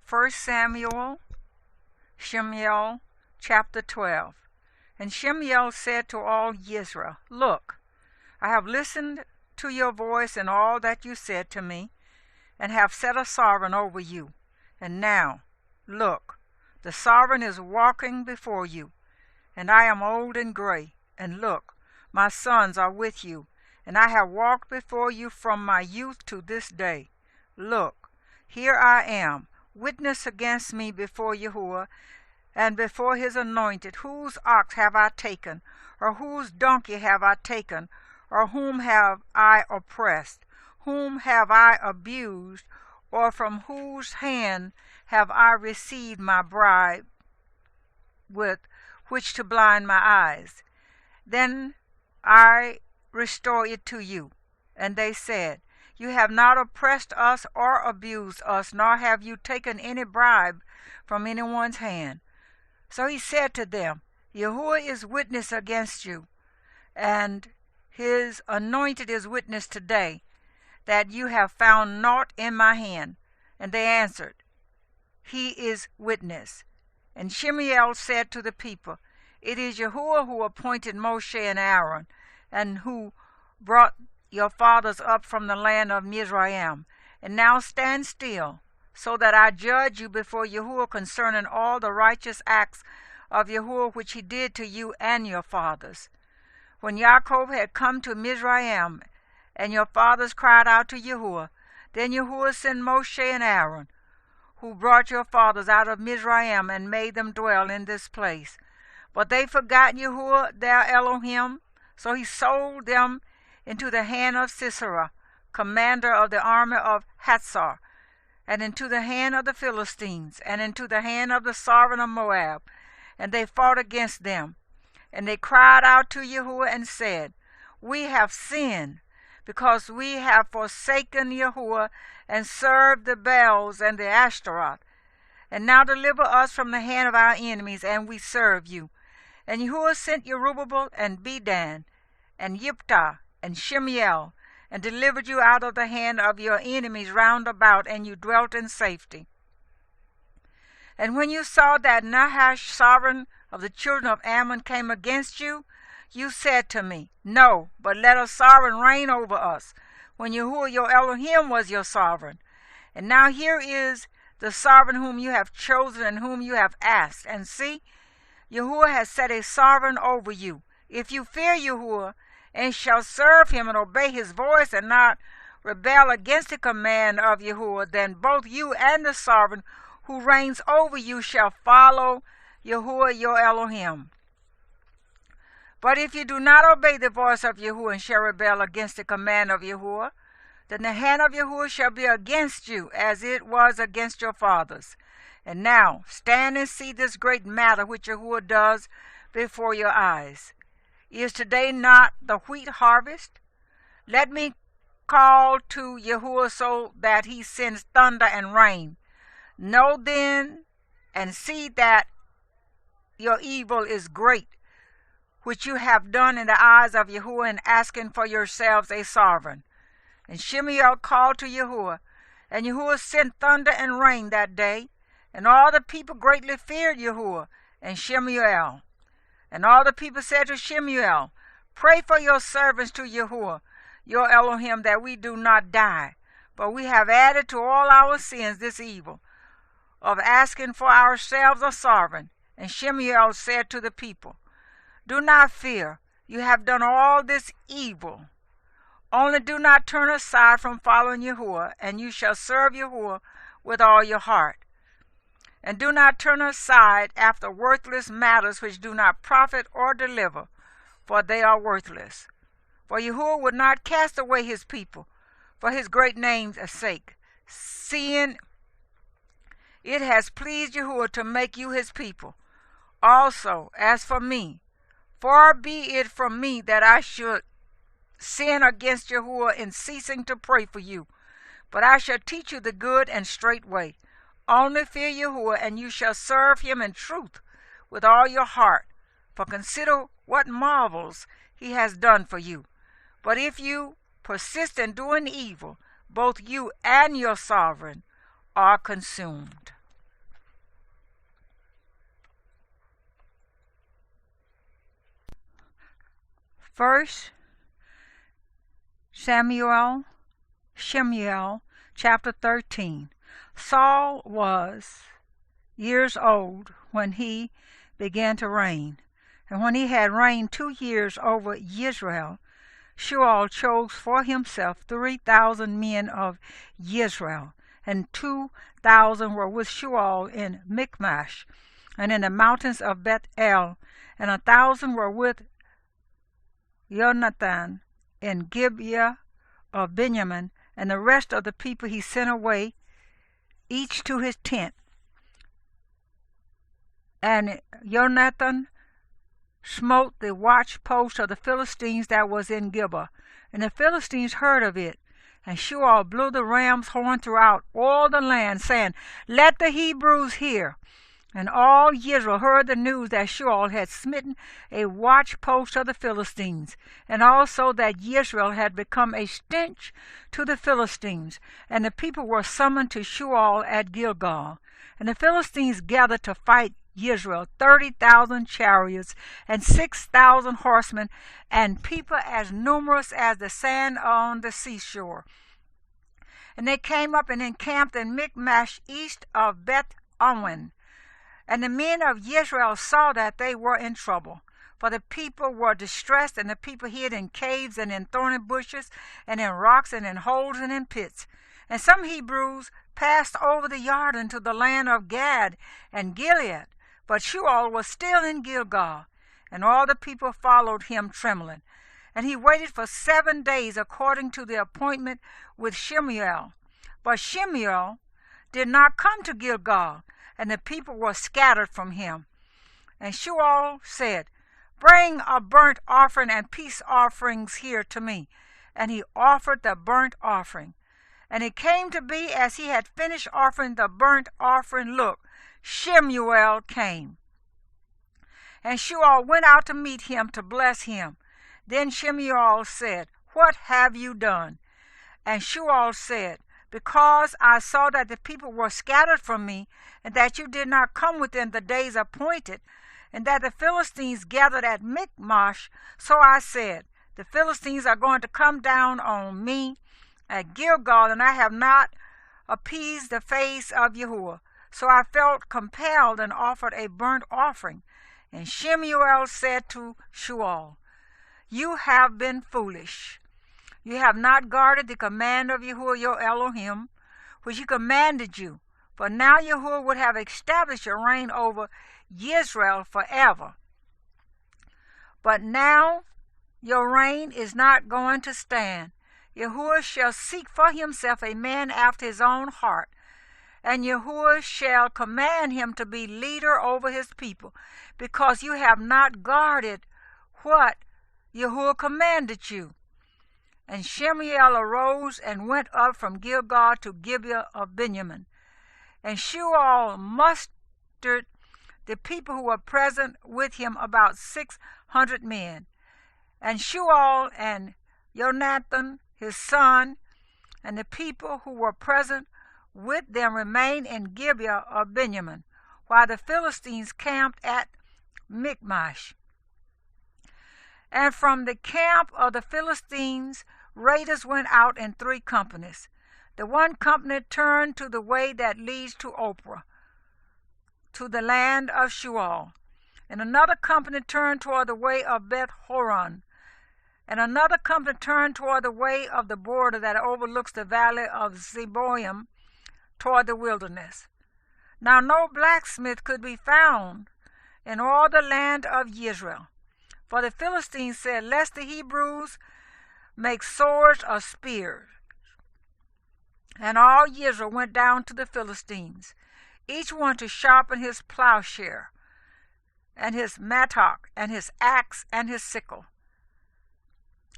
1 Samuel, Shemuel, chapter 12. And Shemuel said to all Israel, Look, I have listened to your voice and all that you said to me, and have set a sovereign over you. And now, look, the sovereign is walking before you, and I am old and gray. And look, my sons are with you, and I have walked before you from my youth to this day. Look, here I am, witness against me before Yahuwah, and before his anointed. Whose ox have I taken, or whose donkey have I taken, or whom have I oppressed? Whom have I abused, or from whose hand have I received my bribe with which to blind my eyes? Then I restore it to you. And they said, You have not oppressed us or abused us, nor have you taken any bribe from anyone's hand. So he said to them, Yahuwah is witness against you, and his anointed is witness today, that you have found naught in my hand. And they answered, He is witness. And Shemuel said to the people, It is Yahuwah who appointed Moshe and Aaron, and who brought your fathers up from the land of Mizraim. And now stand still, so that I judge you before Yahuwah concerning all the righteous acts of Yahuwah which he did to you and your fathers. When Yaakov had come to Mizraim, and your fathers cried out to Yahuwah, then Yahuwah sent Moshe and Aaron, who brought your fathers out of Mizraim and made them dwell in this place. But they forgot Yahuwah their Elohim, so he sold them into the hand of Sisera, commander of the army of Hatzor, and into the hand of the Philistines, and into the hand of the sovereign of Moab. And they fought against them. And they cried out to Yahuwah and said, We have sinned, because we have forsaken Yahuwah and served the Baals and the Ashtaroth. And now deliver us from the hand of our enemies, and we serve you. And Yahuwah sent Jerubbaal and Bedan and Yiftah and Shemuel, and delivered you out of the hand of your enemies round about, and you dwelt in safety. And when you saw that Nahash, sovereign of the children of Ammon, came against you, you said to me, No, but let a sovereign reign over us, when Yahuwah your Elohim was your sovereign. And now here is the sovereign whom you have chosen and whom you have asked. And see, Yahuwah has set a sovereign over you. If you fear Yahuwah, and shall serve him and obey his voice, and not rebel against the command of Yahuwah, then both you and the sovereign who reigns over you shall follow Yahuwah your Elohim. But if you do not obey the voice of Yahuwah and shall rebel against the command of Yahuwah, then the hand of Yahuwah shall be against you, as it was against your fathers. And now stand and see this great matter which Yahuwah does before your eyes. Is today not the wheat harvest? Let me call to Yahuwah so that he sends thunder and rain. Know then and see that your evil is great, which you have done in the eyes of Yahuwah in asking for yourselves a sovereign. And Shemuel called to Yahuwah, and Yahuwah sent thunder and rain that day, and all the people greatly feared Yahuwah and Shemuel. And all the people said to Shemuel, Pray for your servants to Yahuwah, your Elohim, that we do not die. For we have added to all our sins this evil, of asking for ourselves a sovereign. And Shemuel said to the people, Do not fear, you have done all this evil. Only do not turn aside from following Yahuwah, and you shall serve Yahuwah with all your heart. And do not turn aside after worthless matters which do not profit or deliver, for they are worthless. For Yahuwah would not cast away his people for his great name's sake, seeing it has pleased Yahuwah to make you his people. Also, as for me, far be it from me that I should sin against Yahuwah in ceasing to pray for you, but I shall teach you the good and straight way. Only fear Yahuwah, and you shall serve him in truth with all your heart. For consider what marvels he has done for you. But if you persist in doing evil, both you and your sovereign are consumed. First Shemuel chapter 13. Saul was years old when he began to reign, and when he had reigned 2 years over Israel, Shemuel chose for himself 3,000 men of Israel, and 2,000 were with Shemuel in Michmash and in the mountains of Bethel, and 1,000 were with Jonathan in Gibeah of Benjamin, and the rest of the people he sent away, each to his tent. And Jonathan smote the watchpost of the Philistines that was in Gibeah, and the Philistines heard of it. And Shemuel blew the ram's horn throughout all the land, saying, "Let the Hebrews hear." And all Israel heard the news that Shemuel had smitten a watchpost of the Philistines, and also that Israel had become a stench to the Philistines. And the people were summoned to Shemuel at Gilgal. And the Philistines gathered to fight Israel, 30,000 chariots and 6,000 horsemen, and people as numerous as the sand on the seashore. And they came up and encamped in Michmash east of Beth-awen. And the men of Israel saw that they were in trouble, for the people were distressed, and the people hid in caves and in thorny bushes and in rocks and in holes and in pits. And some Hebrews passed over the Jordan to the land of Gad and Gilead, but Shemuel was still in Gilgal, and all the people followed him trembling. And he waited for 7 days according to the appointment with Shemuel. But Shemuel did not come to Gilgal, and the people were scattered from him. And Shemuel said, "Bring a burnt offering and peace offerings here to me." And he offered the burnt offering. And it came to be, as he had finished offering the burnt offering, look, Shemuel came. And Shemuel went out to meet him to bless him. Then Shemuel said, "What have you done?" And Shemuel said, "Because I saw that the people were scattered from me, and that you did not come within the days appointed, and that the Philistines gathered at Michmash, so I said, the Philistines are going to come down on me at Gilgal, and I have not appeased the face of Yahuwah. So I felt compelled and offered a burnt offering." And Shemuel said to Shemuel, "You have been foolish. You have not guarded the command of Yahuwah your Elohim, which he commanded you. For now Yahuwah would have established your reign over Israel forever. But now your reign is not going to stand. Yahuwah shall seek for himself a man after his own heart, and Yahuwah shall command him to be leader over his people, because you have not guarded what Yahuwah commanded you." And Shemuel arose and went up from Gilgal to Gibeah of Benjamin. And Shemuel mustered the people who were present with him, about 600 men. And Shemuel and Jonathan his son and the people who were present with them remained in Gibeah of Benjamin, while the Philistines camped at Michmash. And from the camp of the Philistines raiders went out in 3 companies. The one company turned to the way that leads to Ophrah, to the land of Sheol. And another company turned toward the way of Beth-horon. And another company turned toward the way of the border that overlooks the valley of Zeboim, toward the wilderness. Now no blacksmith could be found in all the land of Israel. For the Philistines said, "Lest the Hebrews make swords or spears." And all Israel went down to the Philistines, each one to sharpen his plowshare, and his mattock, and his axe, and his sickle.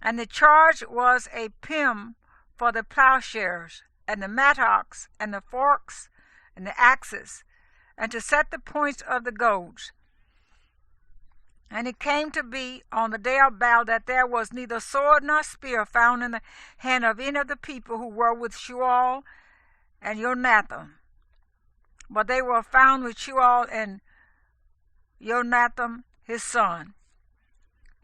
And the charge was a pim for the plowshares, and the mattocks, and the forks, and the axes, and to set the points of the goads. And it came to be on the day of battle that there was neither sword nor spear found in the hand of any of the people who were with Shemuel and Jonathan, but they were found with Shemuel and Jonathan his son.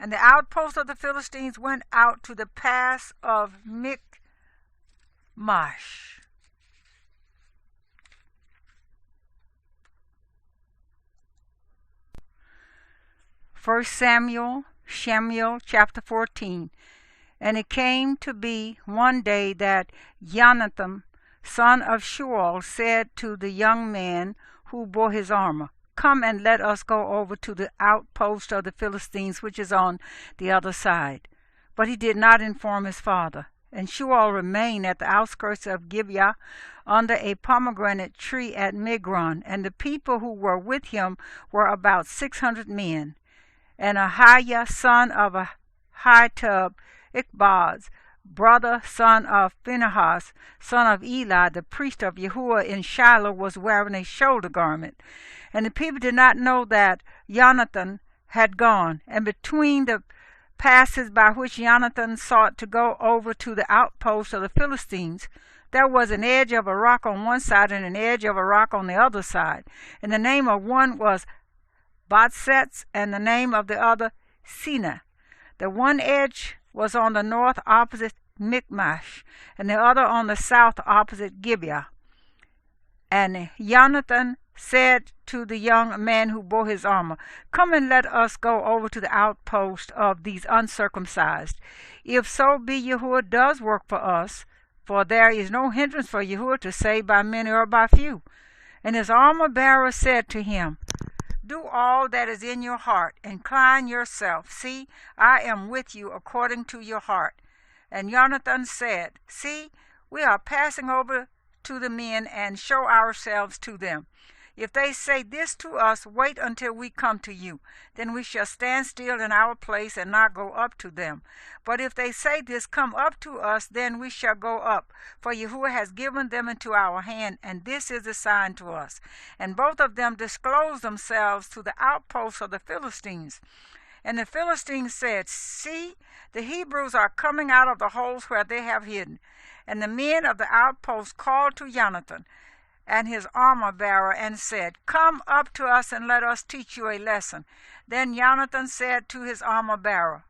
And the outposts of the Philistines went out to the pass of Michmash. Shemuel chapter 14. And it came to be one day that Jonathan, son of Saul, said to the young man who bore his armor, "Come and let us go over to the outpost of the Philistines, which is on the other side." But he did not inform his father. And Saul remained at the outskirts of Gibeah under a pomegranate tree at Migron, and the people who were with him were about 600 men. And Ahiah, son of Ahitub, Ichabod's brother, son of Phinehas, son of Eli, the priest of Yahuwah in Shiloh, was wearing a shoulder garment. And the people did not know that Jonathan had gone. And between the passes by which Jonathan sought to go over to the outpost of the Philistines, there was an edge of a rock on one side and an edge of a rock on the other side. And the name of one was Botsets, and the name of the other Sina. The one edge was on the north opposite Michmash, and the other on the south opposite Gibeah. And Jonathan said to the young man who bore his armor, "Come and let us go over to the outpost of these uncircumcised. If so be Yahuwah does work for us, for there is no hindrance for Yahuwah to save by many or by few." And his armor bearer said to him, "Do all that is in your heart. Incline yourself. See, I am with you according to your heart." And Jonathan said, "See, we are passing over to the men and show ourselves to them. If they say this to us, wait until we come to you. Then we shall stand still in our place and not go up to them. But if they say this, come up to us, then we shall go up. For Yahuwah has given them into our hand, and this is a sign to us." And both of them disclosed themselves to the outposts of the Philistines. And the Philistines said, "See, the Hebrews are coming out of the holes where they have hidden." And the men of the outposts called to Jonathan and his armor-bearer and said, "Come up to us and let us teach you a lesson." Then Jonathan said to his armor-bearer,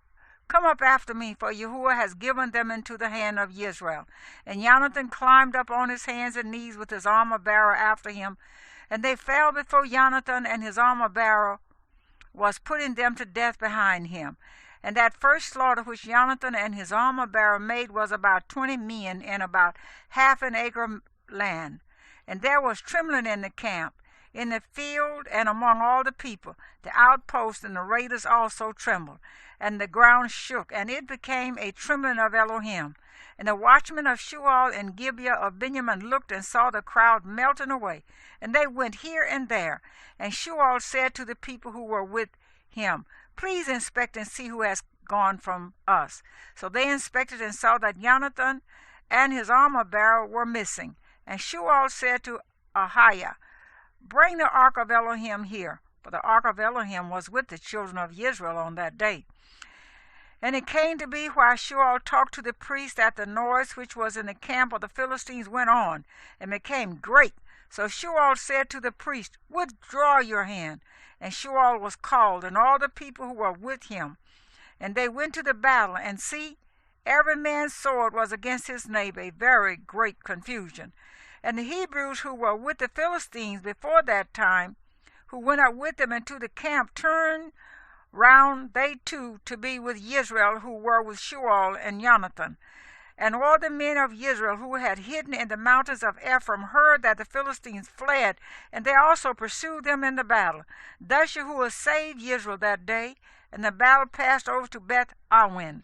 "Come up after me, for Yahuwah has given them into the hand of Israel." And Jonathan climbed up on his hands and knees with his armor-bearer after him, and they fell before Jonathan, and his armor-bearer was putting them to death behind him. And that first slaughter which Jonathan and his armor-bearer made was about 20 men in about half an acre land. And there was trembling in the camp, in the field, and among all the people. The outposts and the raiders also trembled, and the ground shook, and it became a trembling of Elohim. And the watchmen of Shemuel and Gibeah of Benjamin looked and saw the crowd melting away, and they went here and there. And Shemuel said to the people who were with him, "Please inspect and see who has gone from us." So they inspected and saw that Jonathan and his armor-bearer were missing. And Shemuel said to Ahiah, "Bring the ark of Elohim here." For the ark of Elohim was with the children of Israel on that day. And it came to be while Shemuel talked to the priest that the noise which was in the camp of the Philistines went on and became great. So Shemuel said to the priest, "Withdraw your hand." And Shemuel was called, and all the people who were with him. And they went to the battle, and see, every man's sword was against his neighbor, a very great confusion. And the Hebrews who were with the Philistines before that time, who went up with them into the camp, turned round they too to be with Israel, who were with Shemuel and Jonathan. And all the men of Israel who had hidden in the mountains of Ephraim heard that the Philistines fled, and they also pursued them in the battle. Thus Yahuwah saved Israel that day, and the battle passed over to Beth Awen.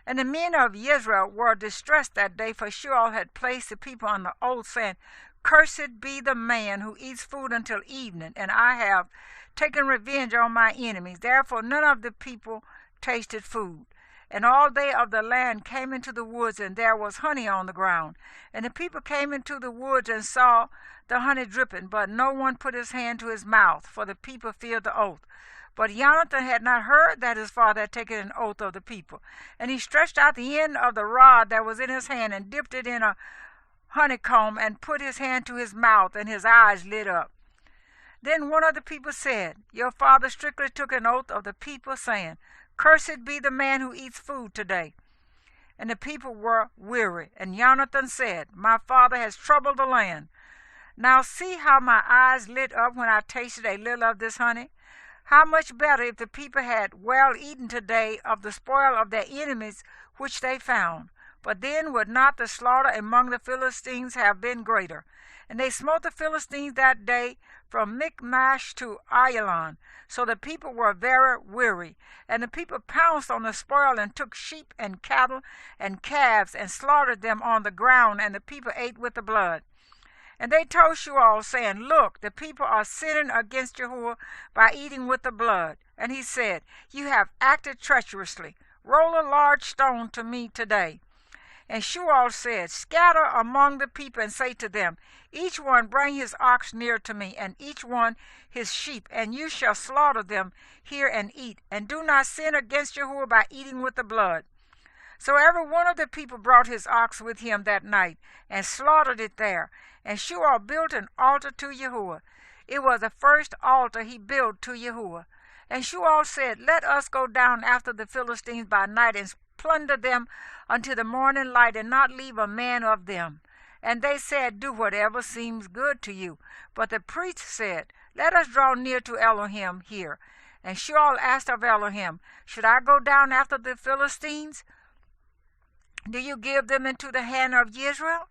And the men of Israel were distressed that day, for Shemuel had placed the people on the oath, saying, "Cursed be the man who eats food until evening, and I have taken revenge on my enemies." Therefore none of the people tasted food. And all they of the land came into the woods, and there was honey on the ground. And the people came into the woods and saw the honey dripping, but no one put his hand to his mouth, for the people feared the oath. But Jonathan had not heard that his father had taken an oath of the people. And he stretched out the end of the rod that was in his hand and dipped it in a honeycomb and put his hand to his mouth, and his eyes lit up. Then one of the people said, "Your father strictly took an oath of the people, saying, Cursed be the man who eats food today. And the people were weary. And Jonathan said, My father has troubled the land. Now see how my eyes lit up when I tasted a little of this honey. How much better if the people had well eaten today of the spoil of their enemies which they found. But then would not the slaughter among the Philistines have been greater? And they smote the Philistines that day from Michmash to Ajalon. So the people were very weary. And the people pounced on the spoil and took sheep and cattle and calves and slaughtered them on the ground, and the people ate with the blood. And they told Shemuel, saying, Look, the people are sinning against Yahuwah by eating with the blood. And he said, You have acted treacherously. Roll a large stone to me today. And Shemuel said, Scatter among the people and say to them, Each one bring his ox near to me, and each one his sheep, and you shall slaughter them here and eat. And do not sin against Yahuwah by eating with the blood. So every one of the people brought his ox with him that night, and slaughtered it there. And Shemuel built an altar to Yahuwah. It was the first altar he built to Yahuwah. And Shemuel said, Let us go down after the Philistines by night, and plunder them until the morning light, and not leave a man of them. And they said, Do whatever seems good to you. But the priest said, Let us draw near to Elohim here. And Shemuel asked of Elohim, Should I go down after the Philistines? Do you give them into the hand of Israel?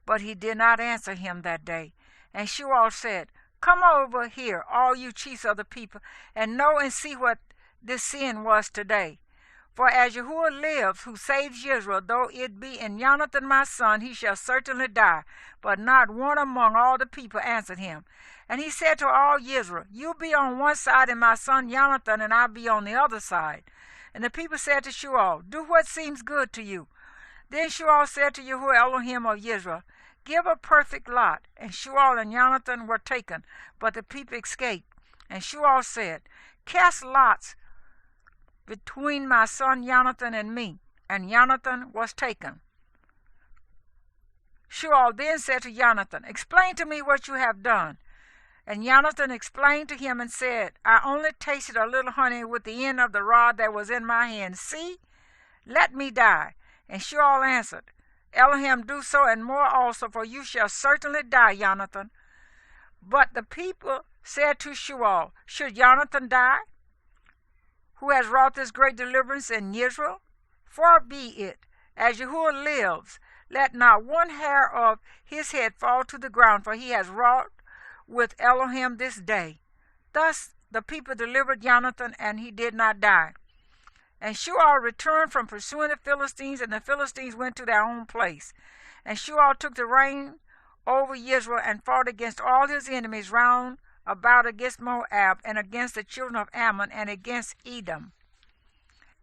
But he did not answer him that day. And Shemuel said, Come over here, all you chiefs of the people, and know and see what this sin was today. For as Yahuwah lives, who saves Israel, though it be in Jonathan my son, he shall certainly die. But not one among all the people answered him. And he said to all Israel, You be on one side, and my son Jonathan, and I be on the other side. And the people said to Shemuel, Do what seems good to you. Then Shemuel said to Yahuwah Elohim of Israel, Give a perfect lot. And Shemuel and Jonathan were taken, but the people escaped. And Shemuel said, Cast lots between my son Jonathan and me. And Jonathan was taken. Shemuel then said to Jonathan, Explain to me what you have done. And Jonathan explained to him and said, I only tasted a little honey with the end of the rod that was in my hand. See, let me die. And Shemuel answered, Elohim do so and more also, for you shall certainly die, Jonathan. But the people said to Shemuel, Should Jonathan die, who has wrought this great deliverance in Israel? Far be it, as Yahuwah lives, let not one hair of his head fall to the ground, for he has wrought with Elohim this day. Thus the people delivered Jonathan, and he did not die. And Shemuel returned from pursuing the Philistines, and the Philistines went to their own place. And Shemuel took the reign over Israel, and fought against all his enemies round about, against Moab, and against the children of Ammon, and against Edom,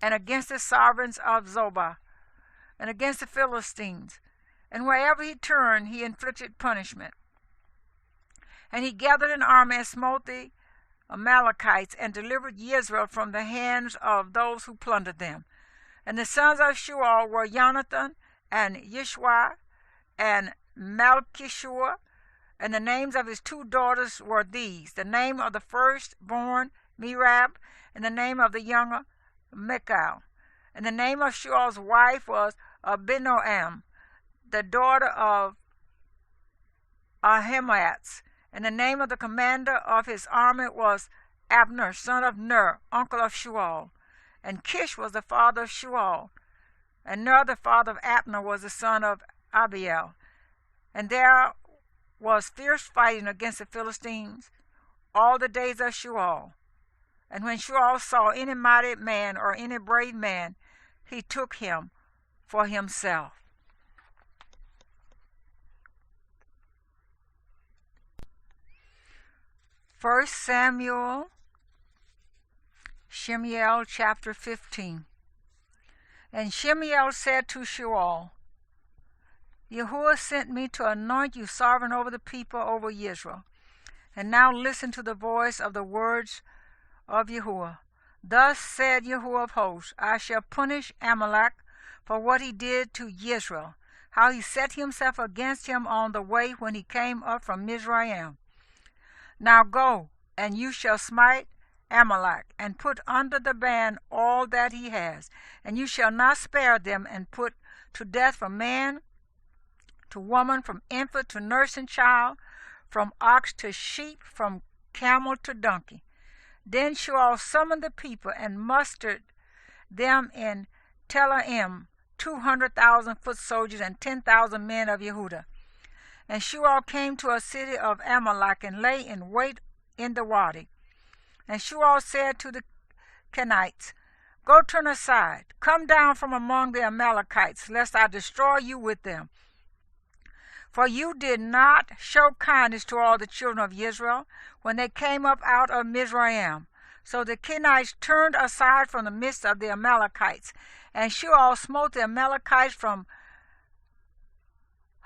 and against the sovereigns of Zobah, and against the Philistines. And wherever he turned, he inflicted punishment. And he gathered an army and smote the Amalekites, and delivered Israel from the hands of those who plundered them. And the sons of Shemuel were Jonathan, and Yeshua, and Malchishua, and the names of his two daughters were these: the name of the firstborn Merab, and the name of the younger Michal. And the name of Shemuel's wife was Abinoam, the daughter of Ahimaaz. And the name of the commander of his army was Abner, son of Ner, uncle of Shemuel. And Kish was the father of Shemuel. And Ner, the father of Abner, was the son of Abiel. And there was fierce fighting against the Philistines all the days of Shemuel. And when Shemuel saw any mighty man or any brave man, he took him for himself. First Shemuel chapter 15. And Shemuel said to Shemuel, Yahuwah sent me to anoint you sovereign over the people, over Israel. And now listen to the voice of the words of Yahuwah. Thus said Yahuwah of hosts, I shall punish Amalek for what he did to Israel, how he set himself against him on the way when he came up from Mizraim. Now go, and you shall smite Amalek, and put under the ban all that he has. And you shall not spare them, and put to death from man to woman, from infant to nursing child, from ox to sheep, from camel to donkey. Then Shemuel summoned the people and mustered them in Telaim, 200,000 foot soldiers and 10,000 men of Yehudah. And Shemuel came to a city of Amalek and lay in wait in the wadi. And Shemuel said to the Kenites, Go turn aside, come down from among the Amalekites, lest I destroy you with them. For you did not show kindness to all the children of Israel when they came up out of Mizraim. So the Kenites turned aside from the midst of the Amalekites, and Shemuel smote the Amalekites from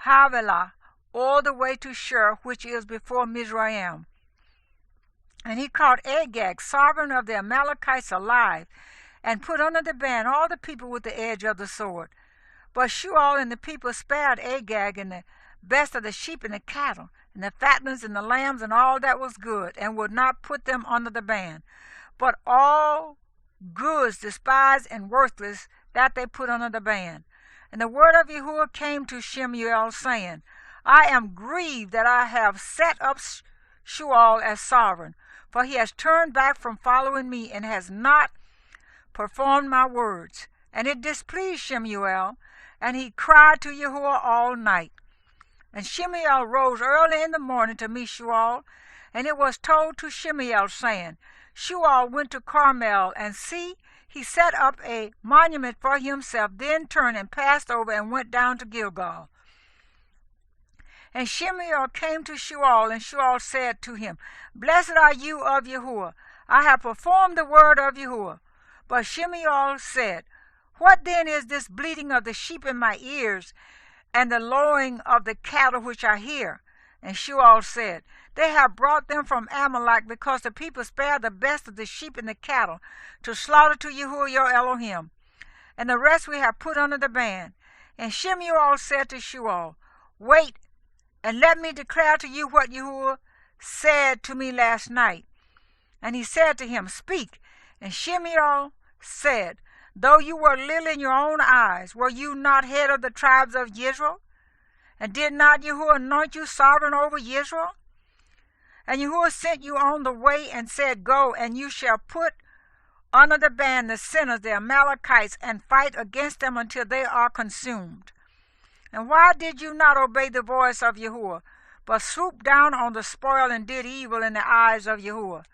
Havilah all the way to Shur, which is before Mizraim. And he caught Agag, sovereign of the Amalekites, alive, and put under the ban all the people with the edge of the sword. But Shemuel and the people spared Agag and the best of the sheep and the cattle, and the fatlings and the lambs and all that was good, and would not put them under the ban. But all goods despised and worthless, that they put under the ban. And the word of Yahuwah came to Shemuel, saying, I am grieved that I have set up Shemuel as sovereign, for he has turned back from following me, and has not performed my words. And it displeased Shemuel, and he cried to Yahuwah all night. And Shemuel rose early in the morning to meet Shemuel, and it was told to Shemuel, saying, Shemuel went to Carmel, and see, he set up a monument for himself, then turned and passed over and went down to Gilgal. And Shemuel came to Shemuel, and Shemuel said to him, Blessed are you of Yahuwah. I have performed the word of Yahuwah. But Shemuel said, What then is this bleating of the sheep in my ears, and the lowing of the cattle which I hear? And Shemuel said, They have brought them from Amalek, because the people spared the best of the sheep and the cattle, to slaughter to Yahuwah your Elohim. And the rest we have put under the ban. And Shemuel said to Shemuel, Wait, and let me declare to you what Yahuwah said to me last night. And he said to him, Speak. And Shemuel said, Though you were little in your own eyes, were you not head of the tribes of Israel? And did not Yahuwah anoint you sovereign over Israel? And Yahuwah sent you on the way and said, Go, and you shall put under the ban the sinners, the Amalekites, and fight against them until they are consumed. And why did you not obey the voice of Yahuwah, but swooped down on the spoil and did evil in the eyes of Yahuwah?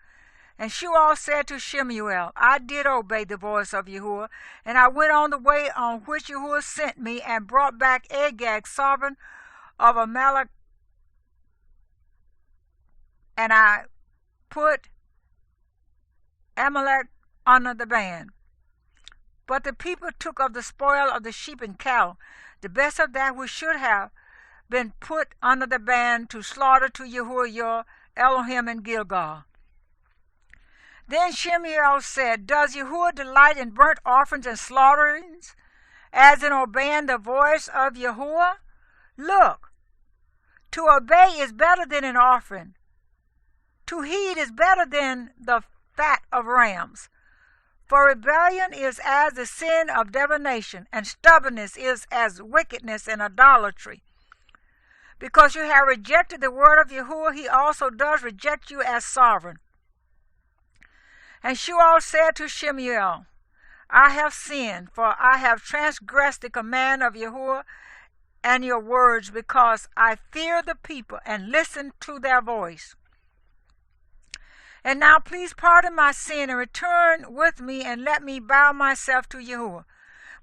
And Shemuel said to Shemuel, I did obey the voice of Yahuwah, and I went on the way on which Yahuwah sent me, and brought back Agag, sovereign of Amalek, and I put Amalek under the ban. But the people took of the spoil of the sheep and cattle, the best of that which should have been put under the ban, to slaughter to Yahuwah your Elohim in Gilgal. Then Shemuel said, Does Yahuwah delight in burnt offerings and slaughterings, as in obeying the voice of Yahuwah? Look, to obey is better than an offering. To heed is better than the fat of rams. For rebellion is as the sin of divination, and stubbornness is as wickedness and idolatry. Because you have rejected the word of Yahuwah, he also does reject you as sovereign. And Shemuel said to Shemuel, I have sinned, for I have transgressed the command of Yahuwah and your words, because I fear the people and listen to their voice. And now please pardon my sin and return with me, and let me bow myself to Yahuwah.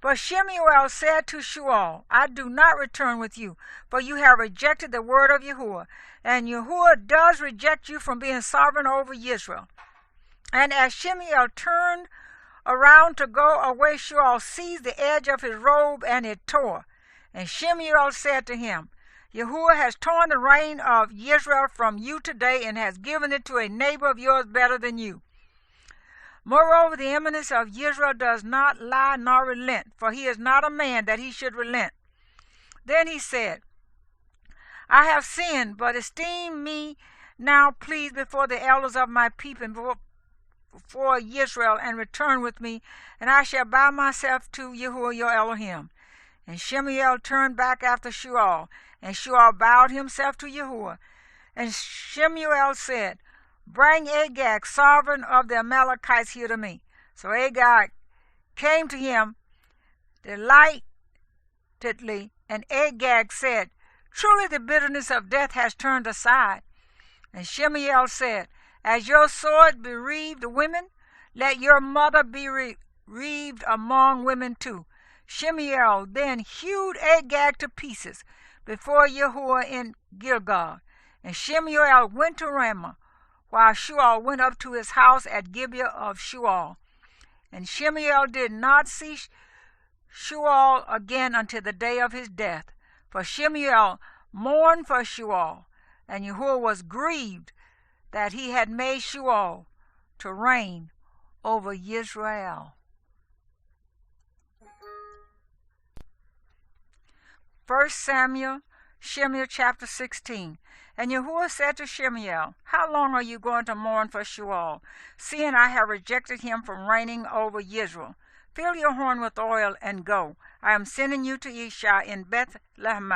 But Shemuel said to Shemuel, I do not return with you, for you have rejected the word of Yahuwah, and Yahuwah does reject you from being sovereign over Israel. And as Shemuel turned around to go away, Shemuel seized the edge of his robe, and it tore. And Shemuel said to him, Yahuwah has torn the reign of Israel from you today, and has given it to a neighbor of yours better than you. Moreover, the eminence of Israel does not lie nor relent, for he is not a man that he should relent. Then he said, I have sinned, but esteem me now please before the elders of my people, and before Israel and return with me, and I shall bow myself to Yahuwah your Elohim. And Shemuel turned back after Sheol, and Sheol bowed himself to Yahuwah. And Shemuel said, Bring Agag, sovereign of the Amalekites, here to me. So Agag came to him delightedly, and Agag said, Truly the bitterness of death has turned aside. And Shemuel said, As your sword bereaved women, let your mother be bereaved among women too. Shemuel then hewed Agag to pieces before Yahuwah in Gilgal. And Shemuel went to Ramah, while Sheol went up to his house at Gibeah of Sheol. And Shemuel did not see Sheol again until the day of his death. For Shemuel mourned for Sheol, and Yahuwah was grieved that he had made Sheol to reign over Israel. 1 Samuel, Shemuel chapter 16. And Yahuwah said to Shemuel, How long are you going to mourn for Sheol, seeing I have rejected him from reigning over Israel? Fill your horn with oil and go. I am sending you to Isha in Bethlehem,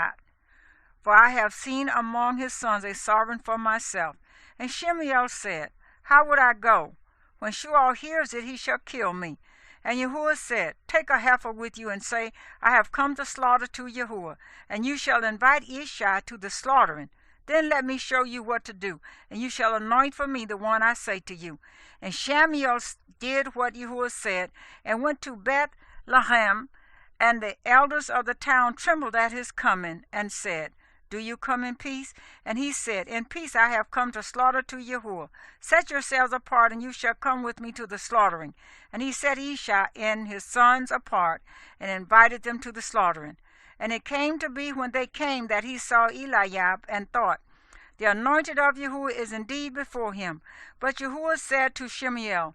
for I have seen among his sons a sovereign for myself. And Shemuel said, How would I go? When Sheol hears it, he shall kill me. And Yahuwah said, Take a heifer with you and say, I have come to slaughter to Yahuwah, and you shall invite Isha to the slaughtering. Then let me show you what to do, and you shall anoint for me the one I say to you. And Shemuel did what Yahuwah said, and went to Bethlehem, and the elders of the town trembled at his coming, and said, Do you come in peace? And he said, In peace I have come to slaughter to Yahuwah. Set yourselves apart, and you shall come with me to the slaughtering. And he set Isha and his sons apart, and invited them to the slaughtering. And it came to be when they came that he saw Eliab, and thought, The anointed of Yahuwah is indeed before him. But Yahuwah said to Shemuel,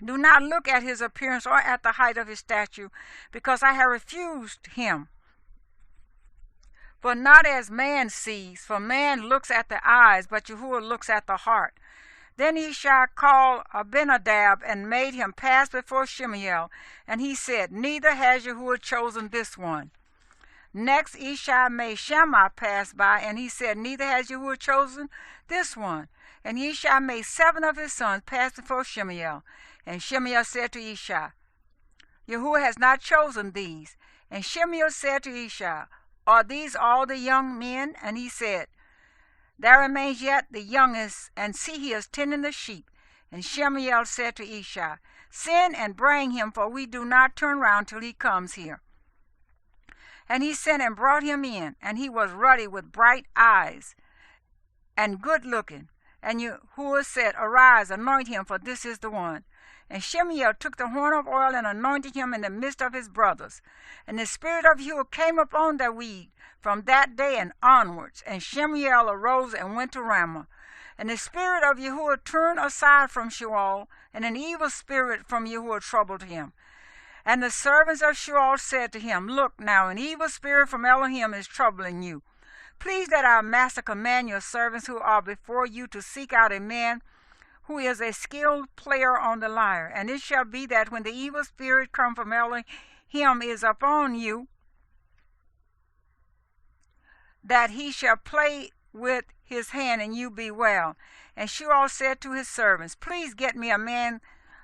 Do not look at his appearance or at the height of his stature, because I have refused him. For not as man sees, for man looks at the eyes, but Yahuwah looks at the heart. Then Isha called Abinadab and made him pass before Shemuel, and he said, Neither has Yahuwah chosen this one. Next Isha made Shammah pass by, and he said, Neither has Yahuwah chosen this one. And Isha made 7 of his sons pass before Shemuel. And Shemuel said to Isha, Yahuwah has not chosen these. And Shemuel said to Isha, Are these all the young men? And he said, There remains yet the youngest, and see, he is tending the sheep. And Shemuel said to Isha, Send and bring him, for we do not turn round till he comes here. And he sent and brought him in, and he was ruddy with bright eyes and good looking. And Yahuwah said, Arise, anoint him, for this is the one. And Shemuel took the horn of oil and anointed him in the midst of his brothers. And the spirit of Yahuwah came upon David from that day and onwards. And Shemuel arose and went to Ramah. And the spirit of Yahuwah turned aside from Sheol, and an evil spirit from Yahuwah troubled him. And the servants of Sheol said to him, Look now, an evil spirit from Elohim is troubling you. Please let our master command your servants who are before you to seek out a man who is a skilled player on the lyre. And it shall be that when the evil spirit come from Elohim is upon you, that he shall play with his hand, and you be well. And Sheol said to his servants, Please get me a man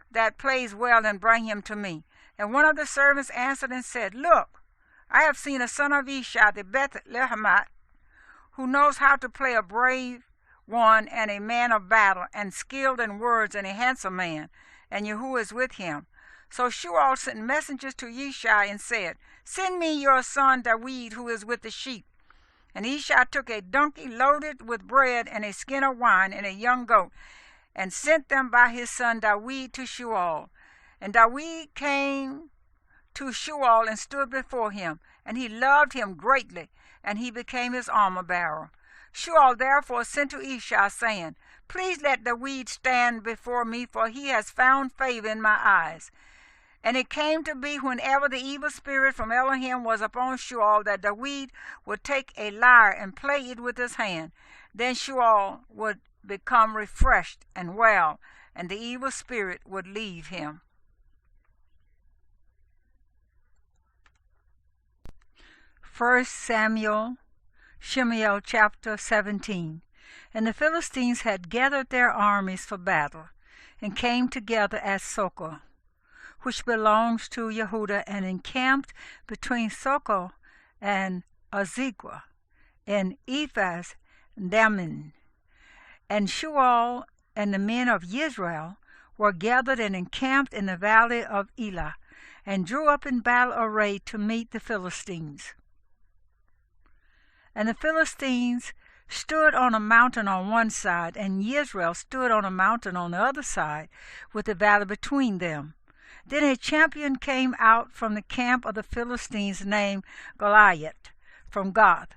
that plays well, and bring him to me. And one of the servants answered and said, Look, I have seen a son of Isha the Bethlehemite, who knows how to play a brave one, and a man of battle, and skilled in words, and a handsome man, and Yahuwah is with him. So Sheol sent messengers to Isha and said, Send me your son David, who is with the sheep. And Isha took a donkey loaded with bread, and a skin of wine, and a young goat, and sent them by his son David to Sheol. And David came to Sheol and stood before him, and he loved him greatly, and he became his armor-bearer. Sheol therefore sent to Isha, saying, Please let David stand before me, for he has found favor in my eyes. And it came to be, whenever the evil spirit from Elohim was upon Sheol, that David would take a lyre and play it with his hand. Then Sheol would become refreshed and well, and the evil spirit would leave him. Shemuel chapter 17. And the Philistines had gathered their armies for battle, and came together at Saul, which belongs to Yehudah, and encamped between Saul and Azekah, in Ephas Dammim. And Shemuel and the men of Israel were gathered and encamped in the valley of Elah, and drew up in battle array to meet the Philistines. And the Philistines stood on a mountain on one side, and Israel stood on a mountain on the other side, with the valley between them. Then a champion came out from the camp of the Philistines, named Goliath, from Gath,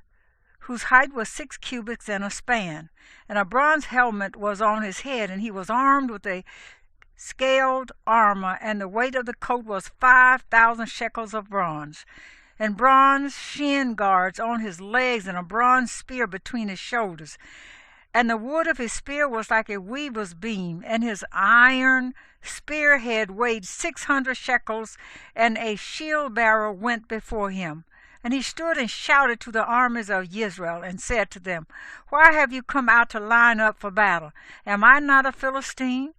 whose height was 6 cubits and a span, and a bronze helmet was on his head, and he was armed with a scaled armor, and the weight of the coat was 5,000 shekels of bronze, and bronze shin guards on his legs, and a bronze spear between his shoulders. And the wood of his spear was like a weaver's beam, and his iron spearhead weighed 600 shekels, and a shield bearer went before him. And he stood and shouted to the armies of Israel, and said to them, Why have you come out to line up for battle? Am I not a Philistine?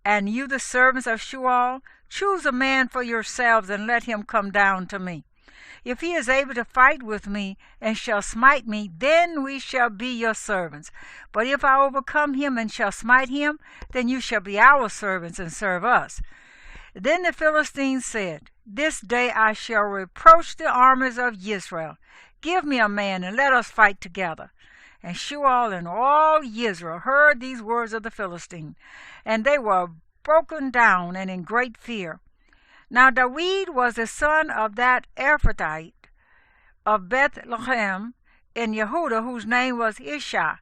And you the servants of Shemuel? Choose a man for yourselves, and let him come down to me. If he is able to fight with me, and shall smite me, then we shall be your servants. But if I overcome him, and shall smite him, then you shall be our servants, and serve us. Then the Philistines said, This day I shall reproach the armies of Israel. Give me a man, and let us fight together. And Shemuel and all Israel heard these words of the Philistine, and they were broken down and in great fear. Now David was the son of that Ephrathite of Bethlehem in Yehudah, whose name was Ishai,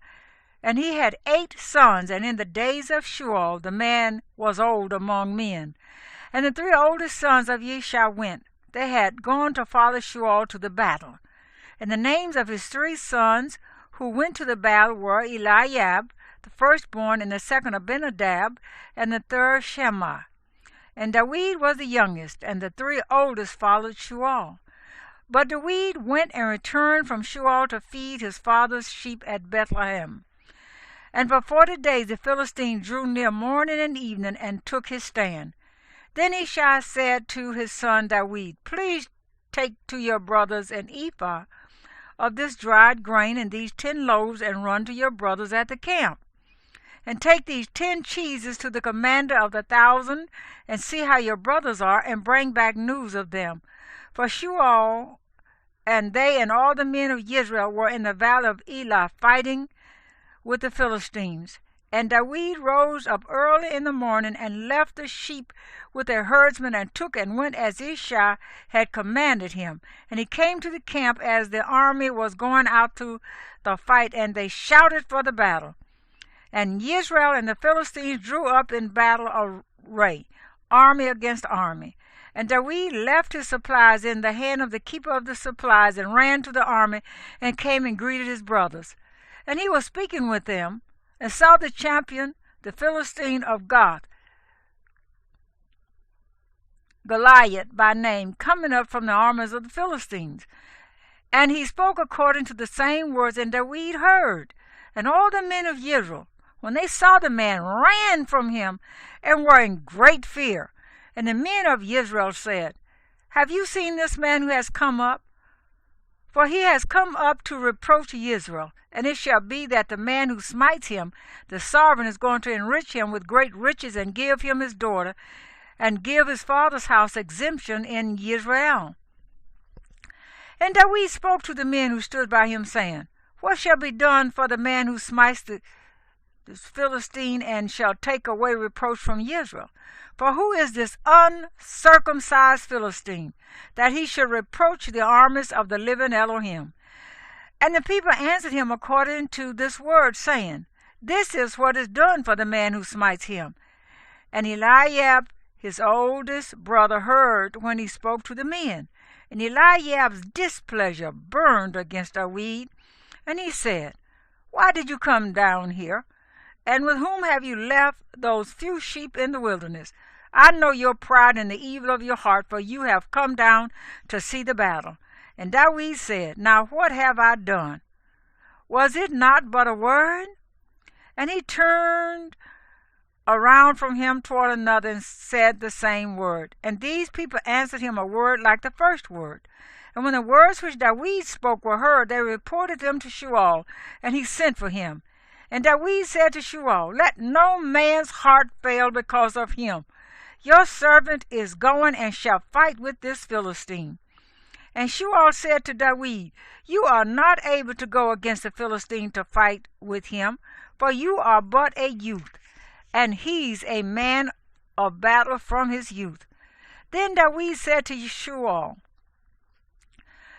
and he had 8 sons. And in the days of Shemuel the man was old among men. And the 3 oldest sons of Ishai went. They had gone to follow Shemuel to the battle. And the names of his 3 sons who went to the battle were Eliab, the firstborn, and the second Abinadab, and the third Shammah. And David was the youngest, and the 3 oldest followed Shemuel. But David went and returned from Shemuel to feed his father's sheep at Bethlehem. And for 40 days the Philistine drew near morning and evening, and took his stand. Then Ishai said to his son David, Please take to your brothers an ephah of this dried grain and these 10 loaves, and run to your brothers at the camp. And take these 10 cheeses to the commander of the 1,000, and see how your brothers are, and bring back news of them. For Shemuel and they and all the men of Israel were in the valley of Elah fighting with the Philistines. And David rose up early in the morning, and left the sheep with their herdsmen, and took and went as Ishai had commanded him. And he came to the camp as the army was going out to the fight, and they shouted for the battle. And Israel and the Philistines drew up in battle array, army against army. And David left his supplies in the hand of the keeper of the supplies, and ran to the army, and came and greeted his brothers. And he was speaking with them, and saw the champion, the Philistine of Gath, Goliath by name, coming up from the armies of the Philistines. And he spoke according to the same words, and David heard. And all the men of Israel, when they saw the man, ran from him, and were in great fear. And the men of Israel said, Have you seen this man who has come up? For he has come up to reproach Israel. And it shall be that the man who smites him, the sovereign, is going to enrich him with great riches, and give him his daughter, and give his father's house exemption in Israel. And David spoke to the men who stood by him, saying, What shall be done for the man who smites this Philistine, and shall take away reproach from Israel? For who is this uncircumcised Philistine, that he should reproach the armies of the living Elohim? And the people answered him according to this word, saying, This is what is done for the man who smites him. And Eliab, his oldest brother, heard when he spoke to the men. And Eliab's displeasure burned against David, and he said, Why did you come down here? And with whom have you left those few sheep in the wilderness? I know your pride and the evil of your heart, for you have come down to see the battle. And David said, Now what have I done? Was it not but a word? And he turned around from him toward another and said the same word. And these people answered him a word like the first word. And when the words which David spoke were heard, they reported them to Shemuel, and he sent for him. And David said to Shemuel, Let no man's heart fail because of him. Your servant is going and shall fight with this Philistine. And Shemuel said to David, You are not able to go against the Philistine to fight with him, for you are but a youth, and he's a man of battle from his youth. Then David said to Shemuel,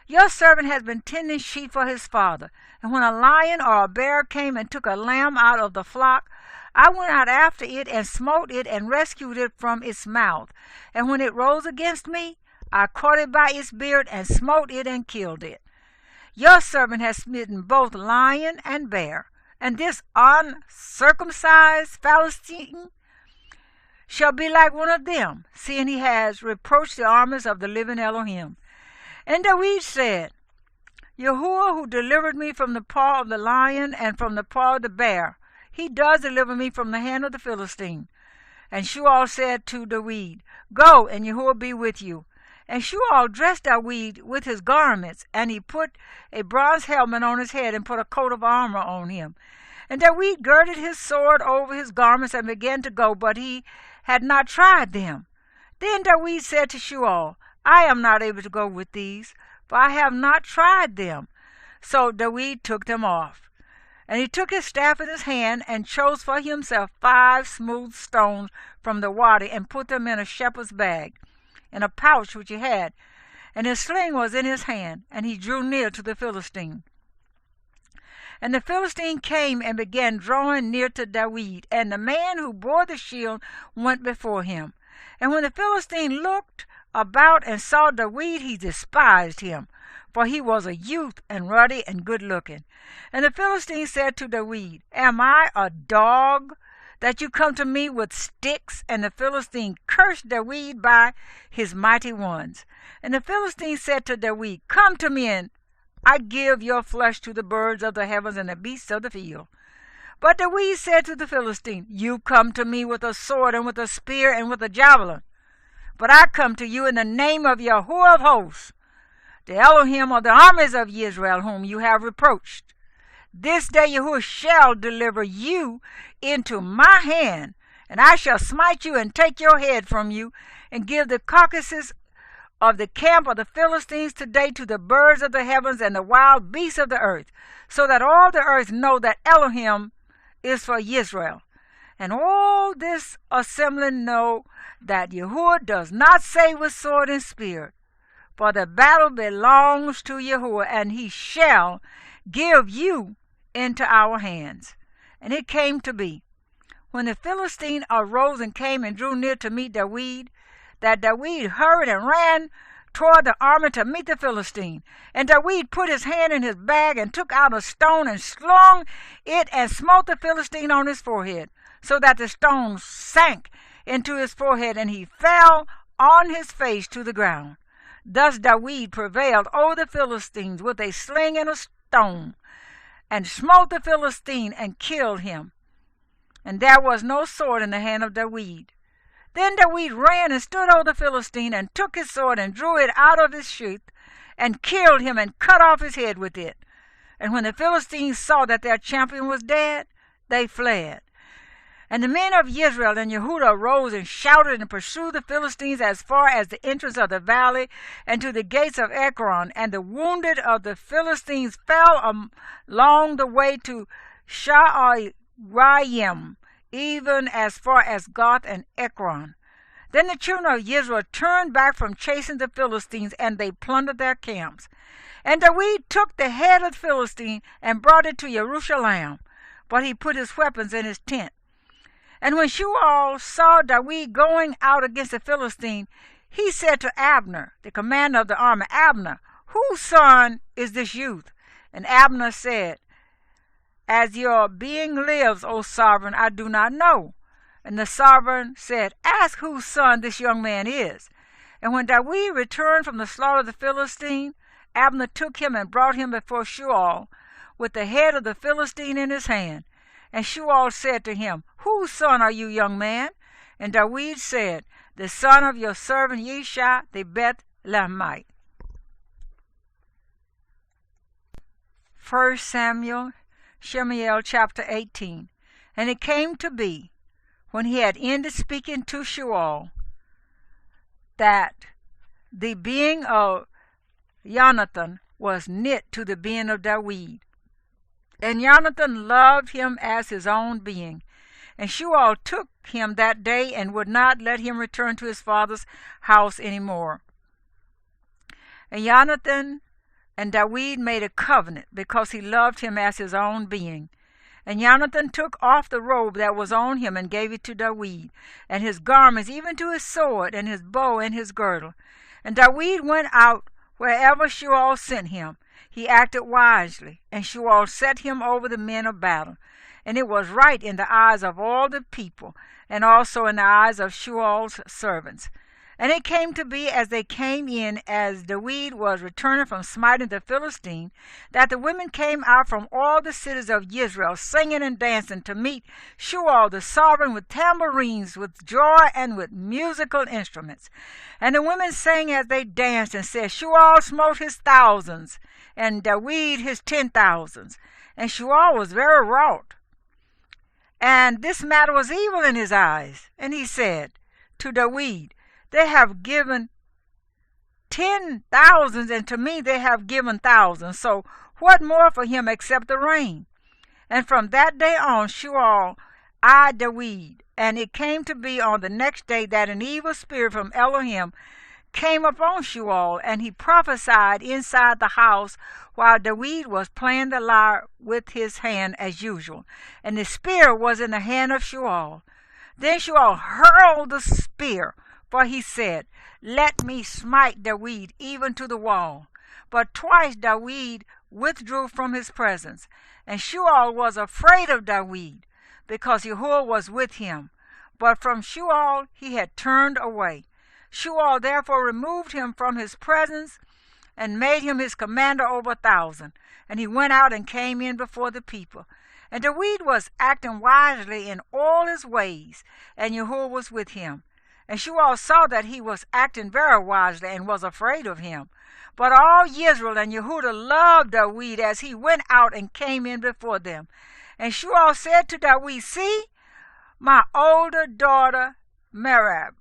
Your servant has been tending sheep for his father, and when a lion or a bear came and took a lamb out of the flock, I went out after it and smote it and rescued it from its mouth. And when it rose against me, I caught it by its beard and smote it and killed it. Your servant has smitten both lion and bear, and this uncircumcised Philistine shall be like one of them, seeing he has reproached the armies of the living Elohim. And David said, Yahuwah, who delivered me from the paw of the lion and from the paw of the bear, he does deliver me from the hand of the Philistine. And Shemuel said to David, Go, and Yahuwah be with you. And Shemuel dressed David with his garments, and he put a bronze helmet on his head and put a coat of armor on him. And David girded his sword over his garments and began to go, but he had not tried them. Then David said to Shemuel, I am not able to go with these, for I have not tried them. So David took them off. And he took his staff in his hand and chose for himself 5 smooth stones from the wadi and put them in a shepherd's bag, in a pouch which he had. And his sling was in his hand, and he drew near to the Philistine. And the Philistine came and began drawing near to David, and the man who bore the shield went before him. And when the Philistine looked about and saw David, he despised him, for he was a youth and ruddy and good-looking. And the Philistine said to David, Am I a dog that you come to me with sticks? And the Philistine cursed David by his mighty ones. And the Philistine said to David, Come to me, and I give your flesh to the birds of the heavens and the beasts of the field. But David said to the Philistine, You come to me with a sword and with a spear and with a javelin. But I come to you in the name of Yahuwah of hosts, the Elohim of the armies of Israel, whom you have reproached. This day Yahuwah shall deliver you into my hand, and I shall smite you and take your head from you, and give the carcasses of the camp of the Philistines today to the birds of the heavens and the wild beasts of the earth, so that all the earth know that Elohim is for Israel. And all this assembly know that Yahuwah does not say with sword and spear, for the battle belongs to Yahuwah, and he shall give you into our hands. And it came to be, when the Philistine arose and came and drew near to meet David, that David hurried and ran toward the army to meet the Philistine. And David put his hand in his bag and took out a stone and slung it and smote the Philistine on his forehead, so that the stone sank into his forehead, and he fell on his face to the ground. Thus David prevailed over the Philistines with a sling and a stone, and smote the Philistine and killed him. And there was no sword in the hand of David. Then David ran and stood over the Philistine, and took his sword and drew it out of his sheath, and killed him and cut off his head with it. And when the Philistines saw that their champion was dead, they fled. And the men of Israel and Yehudah arose and shouted and pursued the Philistines as far as the entrance of the valley and to the gates of Ekron. And the wounded of the Philistines fell along the way to Sha'arayim, even as far as Gath and Ekron. Then the children of Israel turned back from chasing the Philistines, and they plundered their camps. And David took the head of the Philistine and brought it to Jerusalem, but he put his weapons in his tent. And when Shemuel saw David going out against the Philistine, he said to Abner, the commander of the army, Abner, whose son is this youth? And Abner said, As your being lives, O sovereign, I do not know. And the sovereign said, Ask whose son this young man is. And when David returned from the slaughter of the Philistine, Abner took him and brought him before Shemuel, with the head of the Philistine in his hand. And Shemuel said to him, Whose son are you, young man? And David said, The son of your servant Yishai the Bethlehemite. 1 Shemuel chapter 18. And it came to be, when he had ended speaking to Shemuel, that the being of Jonathan was knit to the being of David. And Jonathan loved him as his own being. And Shemuel took him that day and would not let him return to his father's house any more. And Jonathan and David made a covenant because he loved him as his own being. And Jonathan took off the robe that was on him and gave it to David, and his garments, even to his sword, and his bow, and his girdle. And David went out wherever Shemuel sent him. He acted wisely, and Shemuel set him over the men of battle. And it was right in the eyes of all the people, and also in the eyes of Shemuel's servants. And it came to be, as they came in, as David was returning from smiting the Philistine, that the women came out from all the cities of Israel, singing and dancing to meet Shemuel the sovereign, with tambourines, with joy, and with musical instruments. And the women sang as they danced, and said, Shemuel smote his thousands, and David his 10,000s. And Shemuel was very wroth, and this matter was evil in his eyes. And he said to David, They have given 10,000s, and to me they have given thousands. So what more for him except the rain? And from that day on Shemuel eyed David. And it came to be on the next day that an evil spirit from Elohim came upon Shemuel, and he prophesied inside the house while David was playing the lyre with his hand as usual. And the spear was in the hand of Shemuel. Then Shemuel hurled the spear, for he said, Let me smite David even to the wall. But twice David withdrew from his presence. And Shemuel was afraid of David, because Jehovah was with him. But from Shemuel he had turned away. Shemuel therefore removed him from his presence, and made him his commander over 1,000. And he went out and came in before the people. And David was acting wisely in all his ways, and Jehovah was with him. And Shemuel saw that he was acting very wisely, and was afraid of him. But all Israel and Yehudah loved David as he went out and came in before them. And Shemuel said to David, See, my older daughter Merab,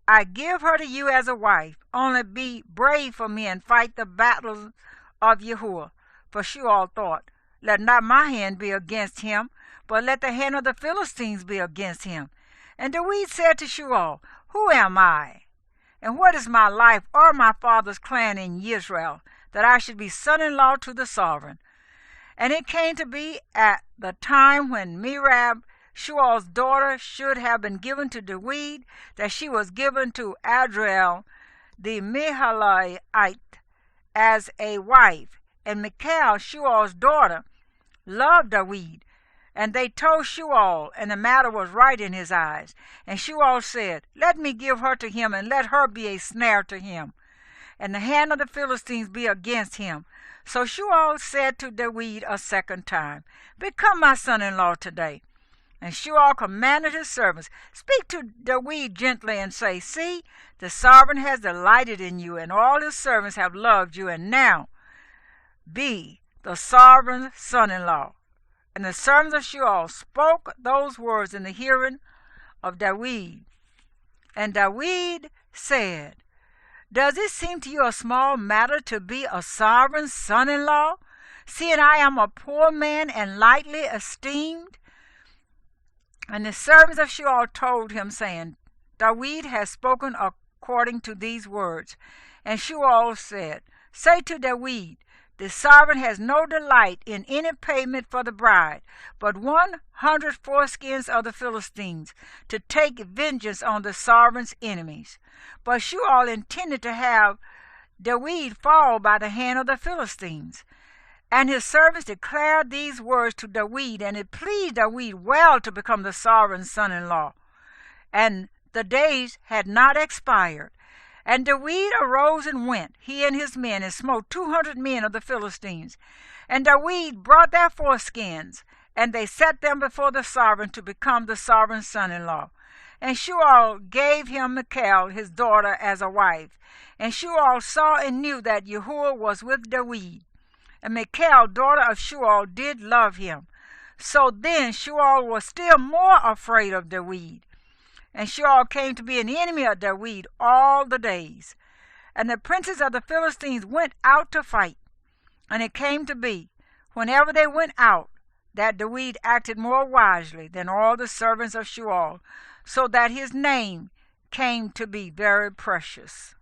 I give her to you as a wife. Only be brave for me and fight the battles of Yehudah. For Shemuel thought, Let not my hand be against him, but let the hand of the Philistines be against him. And David said to Shemuel, Who am I? And what is my life or my father's clan in Israel, that I should be son-in-law to the sovereign? And it came to be at the time when Merab, Shemuel's daughter, should have been given to David, that she was given to Adriel the Mahalaite as a wife. And Michal, Shemuel's daughter, loved David. And they told Shemuel, and the matter was right in his eyes. And Shemuel said, Let me give her to him, and let her be a snare to him, and the hand of the Philistines be against him. So Shemuel said to David a second time, Become my son-in-law today. And Shemuel commanded his servants, Speak to David gently, and say, See, the sovereign has delighted in you, and all his servants have loved you, and now be the sovereign's son-in-law. And the servants of Shemuel spoke those words in the hearing of David. And David said, Does it seem to you a small matter to be a sovereign's son-in-law, seeing I am a poor man and lightly esteemed? And the servants of Shemuel told him, saying, David has spoken according to these words. And Shemuel said, Say to David, The sovereign has no delight in any payment for the bride, but 100 foreskins of the Philistines, to take vengeance on the sovereign's enemies. But Shemuel intended to have David fall by the hand of the Philistines. And his servants declared these words to David, and it pleased David well to become the sovereign son-in-law. And the days had not expired. And David arose and went, he and his men, and smote 200 men of the Philistines. And David brought their foreskins, and they set them before the sovereign to become the sovereign son-in-law. And Shemuel gave him Michal, his daughter, as a wife. And Shemuel saw and knew that Yahuwah was with David. And Michal, daughter of Shemuel, did love him. So then Shemuel was still more afraid of David. And Shemuel came to be an enemy of David all the days. And the princes of the Philistines went out to fight. And it came to be, whenever they went out, that David acted more wisely than all the servants of Shemuel, so that his name came to be very precious.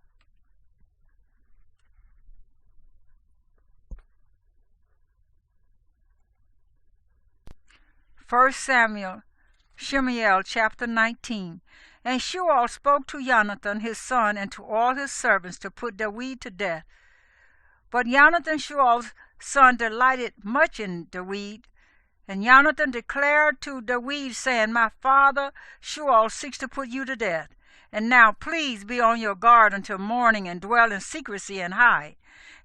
First Samuel, Shemuel, chapter 19. And Shemuel spoke to Jonathan his son and to all his servants to put David to death. But Jonathan, Shemuel's son, delighted much in David. And Jonathan declared to David, saying, My father Shemuel seeks to put you to death. And now please be on your guard until morning, and dwell in secrecy and hide.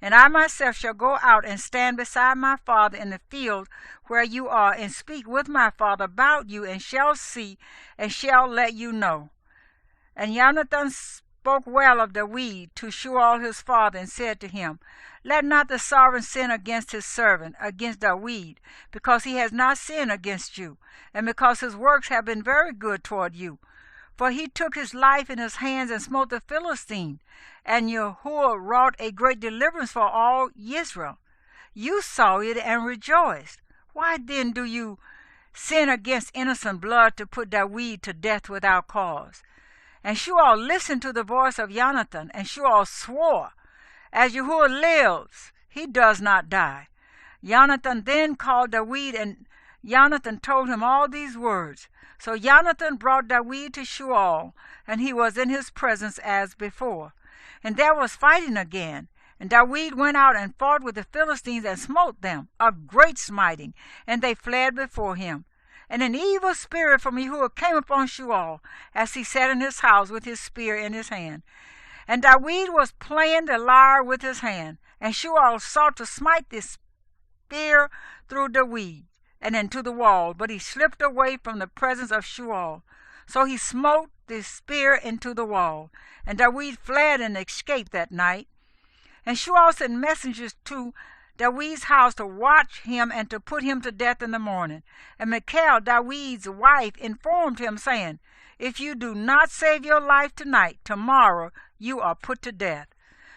And I myself shall go out and stand beside my father in the field where you are, and speak with my father about you, and shall see, and shall let you know. And Jonathan spoke well of David to Shemuel his father, and said to him, Let not the sovereign sin against his servant, against David, because he has not sinned against you, and because his works have been very good toward you. For he took his life in his hands and smote the Philistine, and Yahuwah wrought a great deliverance for all Israel. You saw it and rejoiced. Why then do you sin against innocent blood to put David to death without cause? And Shemuel listened to the voice of Jonathan, and Shemuel swore, As Yahuwah lives, he does not die. Jonathan then called David, and Jonathan told him all these words. So Jonathan brought David to Shemuel, and he was in his presence as before. And there was fighting again. And David went out and fought with the Philistines and smote them, a great smiting, and they fled before him. And an evil spirit from Yahuwah came upon Shemuel, as he sat in his house with his spear in his hand. And David was playing the lyre with his hand, and Shemuel sought to smite this spear through David and into the wall, but he slipped away from the presence of Shemuel. So he smote the spear into the wall, and David fled and escaped that night. And Shemuel sent messengers to David's house to watch him and to put him to death in the morning. And Michal, David's wife, informed him, saying, If you do not save your life tonight, tomorrow you are put to death.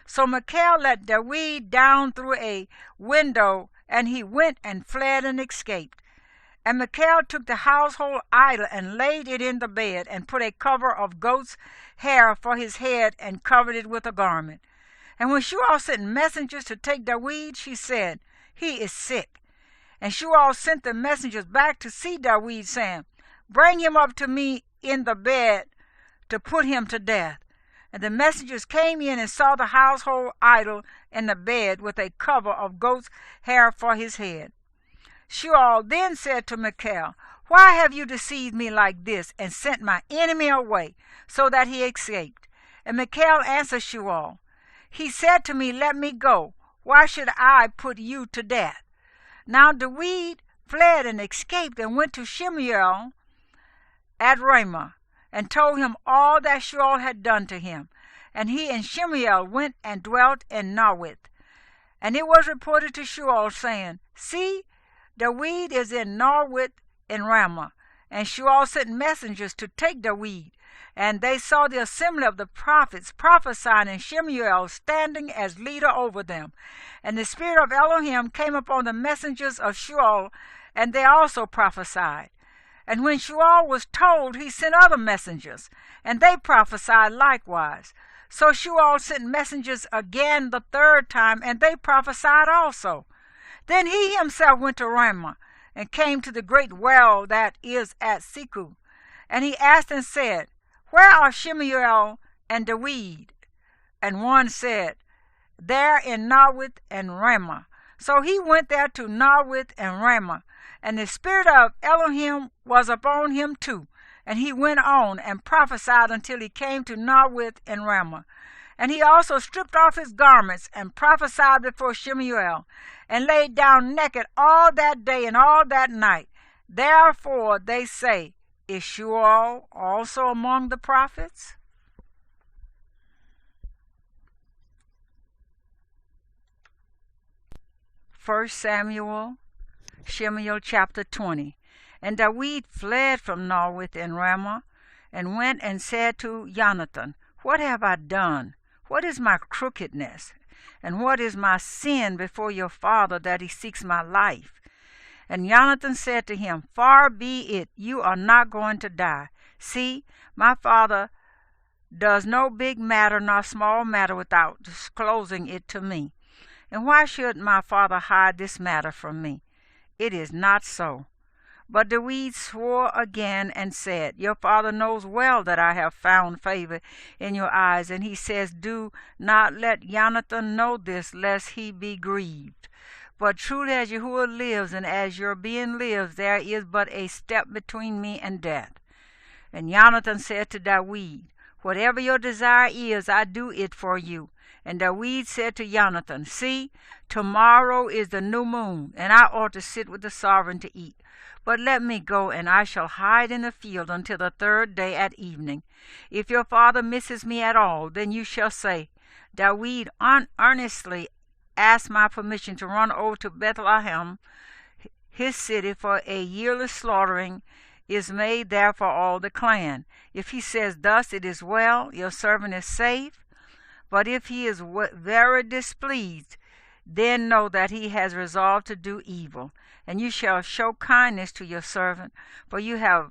So Michal let David down through a window, and he went and fled and escaped. And Michal took the household idol and laid it in the bed, and put a cover of goat's hair for his head, and covered it with a garment. And when Shemuel sent messengers to take David, she said, He is sick. And Shemuel sent the messengers back to see David, saying, Bring him up to me in the bed to put him to death. And the messengers came in and saw the household idol in the bed with a cover of goat's hair for his head. Shemuel then said to Michal, Why have you deceived me like this, and sent my enemy away, so that he escaped? And Michal answered Shemuel, He said to me, Let me go. Why should I put you to death? Now David fled and escaped, and went to Shemuel at Ramah, and told him all that Shemuel had done to him. And he and Shemuel went and dwelt in Nawith. And it was reported to Shemuel, saying, See, David is in Nawith in Ramah. And Shemuel sent messengers to take David. And they saw the assembly of the prophets prophesying, and Shemuel standing as leader over them. And the spirit of Elohim came upon the messengers of Shemuel, and they also prophesied. And when Shemuel was told, he sent other messengers, and they prophesied likewise. So Shemuel sent messengers again the third time, and they prophesied also. Then he himself went to Ramah, and came to the great well that is at Siku. And he asked and said, Where are Shemuel and David? And one said, There in Nawith and Ramah. So he went there to Nawith and Ramah, and the spirit of Elohim was upon him too. And he went on and prophesied until he came to Nawith and Ramah. And he also stripped off his garments and prophesied before Shemuel, and laid down naked all that day and all that night. Therefore they say, is Shemuel also among the prophets? 1 Samuel, Shemuel chapter 20. And David fled from Nawith and Ramah, and went and said to Jonathan, what have I done? What is my crookedness? And what is my sin before your father, that he seeks my life? And Jonathan said to him, far be it, you are not going to die. See, my father does no big matter nor small matter without disclosing it to me. And why should my father hide this matter from me? It is not so. But David swore again and said, your father knows well that I have found favor in your eyes. And he says, do not let Jonathan know this, lest he be grieved. But truly as Yahuwah lives, and as your being lives, there is but a step between me and death. And Jonathan said to David, whatever your desire is, I do it for you. And David said to Jonathan, see, tomorrow is the new moon, and I ought to sit with the sovereign to eat. But let me go, and I shall hide in the field until the third day at evening. If your father misses me at all, then you shall say, David earnestly asked my permission to run over to Bethlehem, his city, for a yearly slaughtering is made there for all the clan. If he says thus, it is well, your servant is safe. But if he is very displeased, then know that he has resolved to do evil. And you shall show kindness to your servant, for you have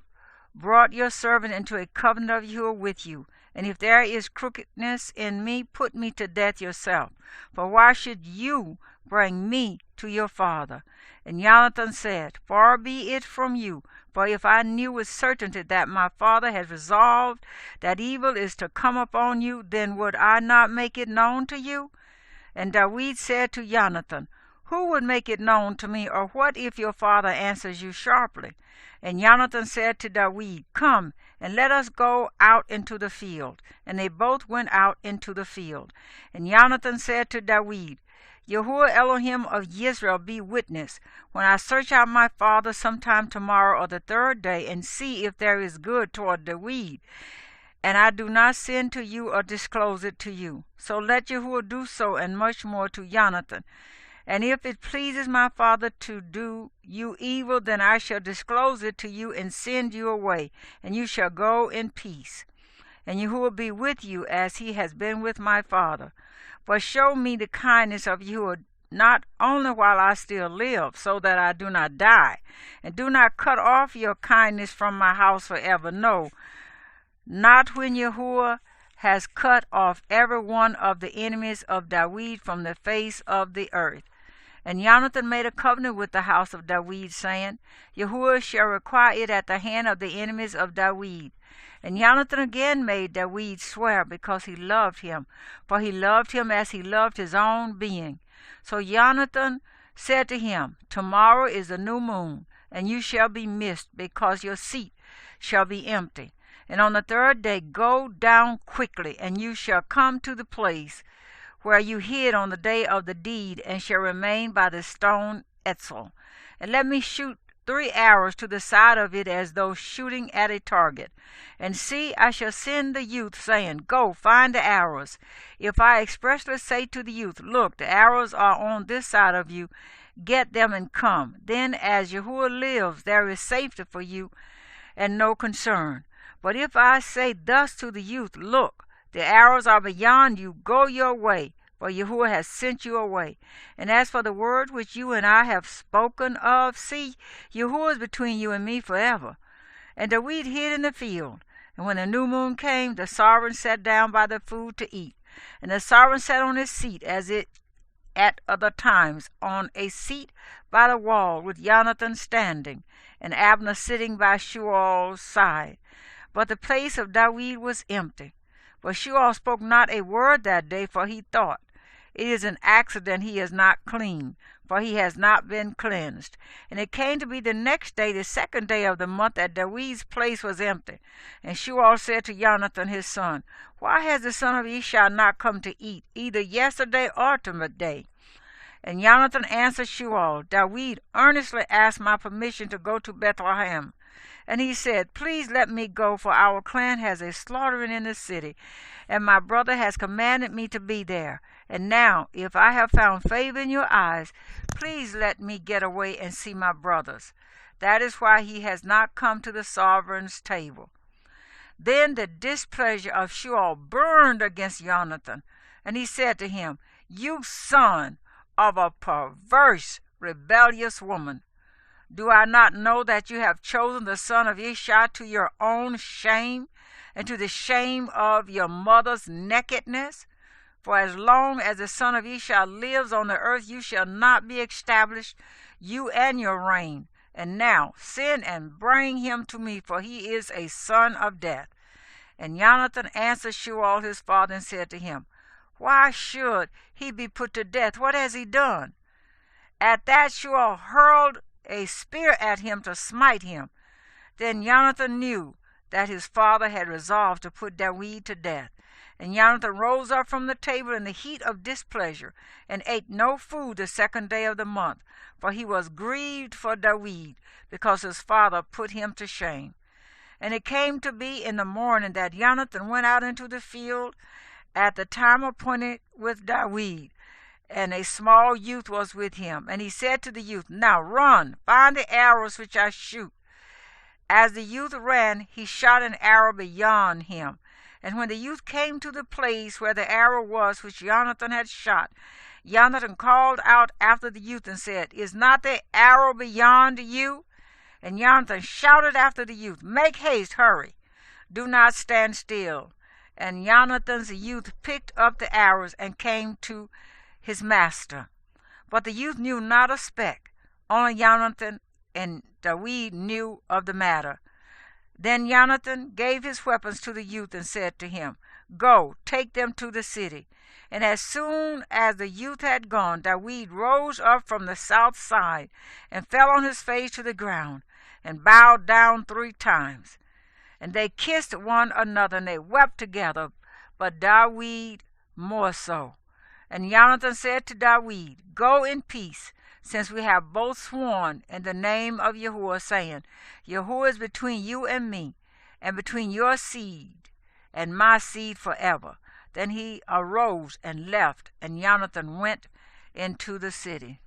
brought your servant into a covenant of Yahuwah with you. And if there is crookedness in me, put me to death yourself. For why should you bring me to your father? And Jonathan said, far be it from you, for if I knew with certainty that my father has resolved that evil is to come upon you, then would I not make it known to you? And David said to Jonathan, who would make it known to me, or what if your father answers you sharply? And Jonathan said to David, come, and let us go out into the field. And they both went out into the field. And Jonathan said to David, Yahuwah Elohim of Israel be witness, when I search out my father sometime tomorrow or the third day, and see if there is good toward David, and I do not send to you or disclose it to you. So let Yahuwah do so, and much more to Jonathan. And if it pleases my father to do you evil, then I shall disclose it to you and send you away, and you shall go in peace. And Yahuwah be with you as he has been with my father. But show me the kindness of Yahuwah, not only while I still live, so that I do not die. And do not cut off your kindness from my house forever. No, not when Yahuwah has cut off every one of the enemies of David from the face of the earth. And Jonathan made a covenant with the house of David, saying, Yahuwah shall require it at the hand of the enemies of David. And Jonathan again made David swear, because he loved him, for he loved him as he loved his own being. So Jonathan said to him, tomorrow is the new moon, and you shall be missed, because your seat shall be empty. And on the third day go down quickly, and you shall come to the place where you hid on the day of the deed, and shall remain by the stone Etzel. And let me shoot 3 arrows to the side of it, as though shooting at a target. And see, I shall send the youth, saying, go, find the arrows. If I expressly say to the youth, look, the arrows are on this side of you, get them and come. Then as Yahuwah lives, there is safety for you, and no concern. But if I say thus to the youth, look, the arrows are beyond you, go your way, for Yahuwah has sent you away. And as for the word which you and I have spoken of, see, Yahuwah is between you and me forever. And David hid in the field. And when the new moon came, the sovereign sat down by the food to eat. And the sovereign sat on his seat, as it at other times, on a seat by the wall, with Jonathan standing, and Abner sitting by Shemuel's side. But the place of David was empty. But Shemuel spoke not a word that day, for he thought, it is an accident he is not clean. for he has not been cleansed. And it came to be the next day, the second day of the month, that David's place was empty. And Shemuel said to Jonathan his son, Why has the son of Ishai not come to eat, either yesterday or today? And Jonathan answered Shemuel, David earnestly asked my permission to go to Bethlehem. And he said, Please let me go, for our clan has a slaughtering in the city, and my brother has commanded me to be there. And now, if I have found favor in your eyes, please let me get away and see my brothers. That is why he has not come to the sovereign's table. Then the displeasure of Shemuel burned against Jonathan, and he said to him, You son of a perverse, rebellious woman, do I not know that you have chosen the son of Ishai to your own shame, and to the shame of your mother's nakedness? For as long as the son of Ishai lives on the earth, you shall not be established, you and your reign. And now send and bring him to me, for he is a son of death. And Jonathan answered Shemuel his father and said to him, Why should he be put to death? What has he done? At that Shemuel hurled a spear at him to smite him. Then Jonathan knew that his father had resolved to put David to death. And Jonathan rose up from the table in the heat of displeasure, and ate no food the second day of the month, for he was grieved for David, because his father put him to shame. And it came to be in the morning that Jonathan went out into the field at the time appointed with David, and a small youth was with him. And he said to the youth, Now run, find the arrows which I shoot. As the youth ran, he shot an arrow beyond him. And when the youth came to the place where the arrow was which Jonathan had shot, Jonathan called out after the youth and said, Is not the arrow beyond you? And Jonathan shouted after the youth, Make haste, hurry, do not stand still. And Jonathan's youth picked up the arrows and came to his master. But the youth knew not a speck, only Jonathan and David knew of the matter. Then Jonathan gave his weapons to the youth and said to him, Go, take them to the city. And as soon as the youth had gone, David rose up from the south side and fell on his face to the ground and bowed down 3 times. And they kissed one another and they wept together, but David more so. And Jonathan said to David, Go in peace, since we have both sworn in the name of Yahuwah, saying, Yahuwah is between you and me, and between your seed and my seed forever. Then he arose and left, and Jonathan went into the city.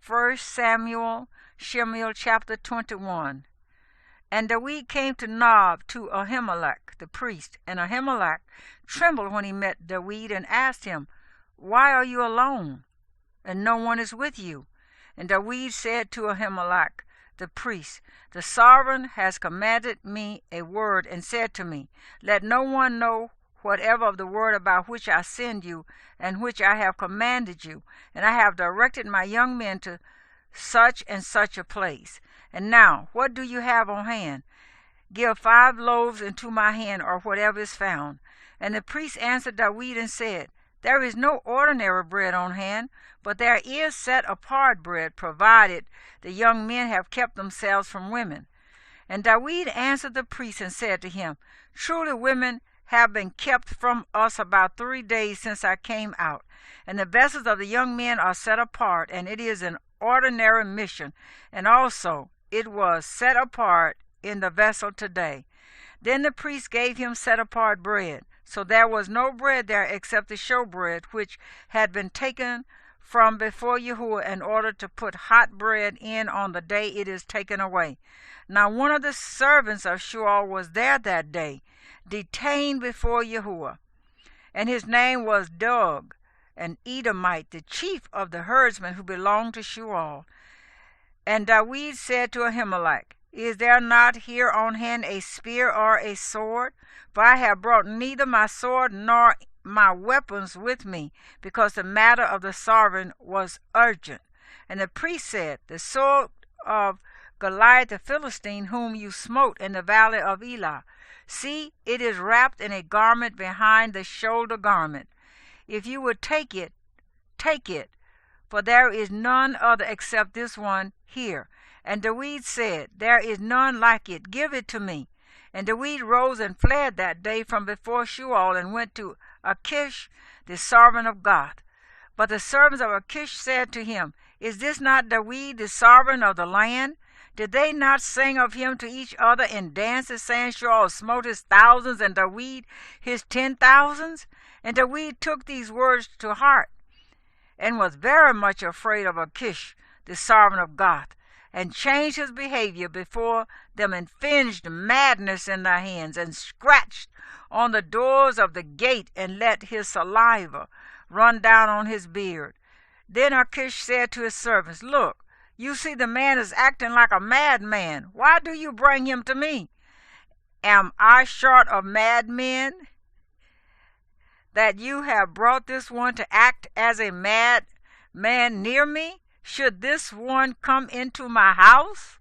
1 Samuel, Shemuel chapter 21. And David came to Nob to Ahimelech the priest, and Ahimelech trembled when he met David and asked him, Why are you alone, and no one is with you? And David said to Ahimelech the priest, The sovereign has commanded me a word, and said to me, Let no one know whatever of the word about which I send you, and which I have commanded you. And I have directed my young men to such and such a place. And now, what do you have on hand? Give 5 loaves into my hand, or whatever is found. And the priest answered David and said, There is no ordinary bread on hand, but there is set-apart bread, provided the young men have kept themselves from women. And David answered the priest and said to him, Truly women have been kept from us about 3 days since I came out, and the vessels of the young men are set apart, and it is an ordinary mission, and also it was set apart in the vessel today. Then the priest gave him set-apart bread. So there was no bread there except the showbread, which had been taken from before Yahuwah in order to put hot bread in on the day it is taken away. Now one of the servants of Shemuel was there that day, detained before Yahuwah, and his name was Doeg, an Edomite, the chief of the herdsmen who belonged to Shemuel. And David said to Ahimelech, Is there not here on hand a spear or a sword? For I have brought neither my sword nor my weapons with me, because the matter of the sovereign was urgent. And the priest said, The sword of Goliath the Philistine, whom you smote in the valley of Elah, see, it is wrapped in a garment behind the shoulder garment. If you would take it, take it, for there is none other except this one here. And David said, There is none like it. Give it to me. And David rose and fled that day from before Shemuel and went to Achish, the servant of God. But the servants of Achish said to him, Is this not David, the sovereign of the land? Did they not sing of him to each other in dances, saying, Shemuel smote his thousands, and David his 10,000s? And David took these words to heart, and was very much afraid of Achish, the servant of God, and changed his behavior before them, and finged madness in their hands, and scratched on the doors of the gate, and let his saliva run down on his beard. Then Achish said to his servants, Look, you see the man is acting like a madman. Why do you bring him to me? Am I short of madmen, that you have brought this one to act as a madman near me? Should this one come into my house?